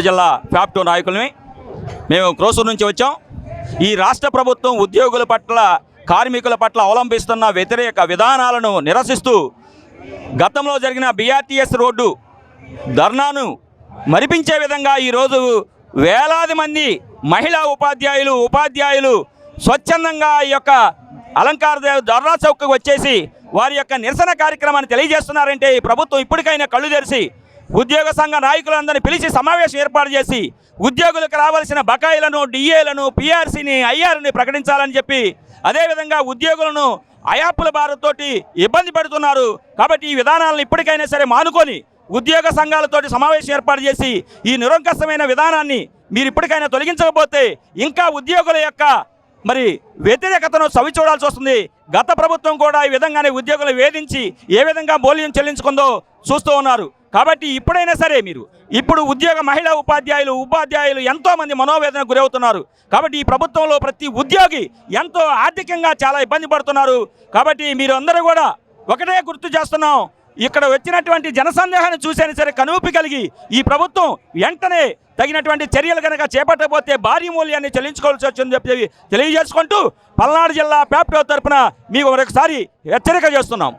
జిల్లా ఫ్యాప్టో నాయకులని మేము క్రోసూరు నుంచి వచ్చాం. ఈ రాష్ట్ర ప్రభుత్వం ఉద్యోగుల పట్ల కార్మికుల పట్ల అవలంబిస్తున్న వ్యతిరేక విధానాలను నిరసిస్తూ గతంలో జరిగిన BRTS రోడ్డు ధర్నాను మరిపించే విధంగా ఈరోజు వేలాది మంది మహిళా ఉపాధ్యాయులు స్వచ్ఛందంగా ఈ యొక్క అలంకార ధర్నా చౌక్కి వచ్చేసి వారి యొక్క నిరసన కార్యక్రమాన్ని తెలియజేస్తున్నారంటే ఈ ప్రభుత్వం ఇప్పటికైనా కళ్ళు తెరిచి ఉద్యోగ సంఘ నాయకులందరినీ పిలిచి సమావేశం ఏర్పాటు చేసి ఉద్యోగులకు రావాల్సిన బకాయిలను డిఏలను PRCని IRని ప్రకటించాలని చెప్పి అదేవిధంగా ఉద్యోగులను అయాపుల భారంతోటి ఇబ్బంది పెడుతున్నారు. కాబట్టి ఈ విధానాలను ఇప్పటికైనా సరే మానుకొని ఉద్యోగ సంఘాలతోటి సమావేశం ఏర్పాటు చేసి ఈ నిరంకుశమైన విధానాన్ని మీరు ఇప్పటికైనా తొలగించకపోతే ఇంకా ఉద్యోగుల యొక్క వ్యతిరేకతను చవి చూడాల్సి వస్తుంది. గత ప్రభుత్వం కూడా ఈ విధంగానే ఉద్యోగులు వేధించి ఏ విధంగా మూల్యం చెల్లించుకుందో చూస్తూ ఉన్నారు. కాబట్టి ఇప్పుడైనా సరే ఇప్పుడు మహిళా ఉపాధ్యాయులు ఎంతోమంది మనోవేదనకు గురవుతున్నారు. కాబట్టి ఈ ప్రభుత్వంలో ప్రతి ఉద్యోగి ఎంతో ఆర్థికంగా చాలా ఇబ్బంది పడుతున్నారు. కాబట్టి మీరు అందరూ కూడా ఒకటే గుర్తు చేస్తున్నాం, ఇక్కడ వచ్చినటువంటి జనసందేహాన్ని చూసైనా సరే కనువిప్పు కలిగి ఈ ప్రభుత్వం వెంటనే తగినటువంటి చర్యలు కనుక చేపట్టకపోతే భారీ మూల్యాన్ని చెల్లించుకోవాల్సి వచ్చిందని చెప్పి తెలియజేసుకుంటూ పల్నాడు జిల్లా ఫ్యాప్టో తరఫున మీకు మరొకసారి హెచ్చరిక చేస్తున్నాం.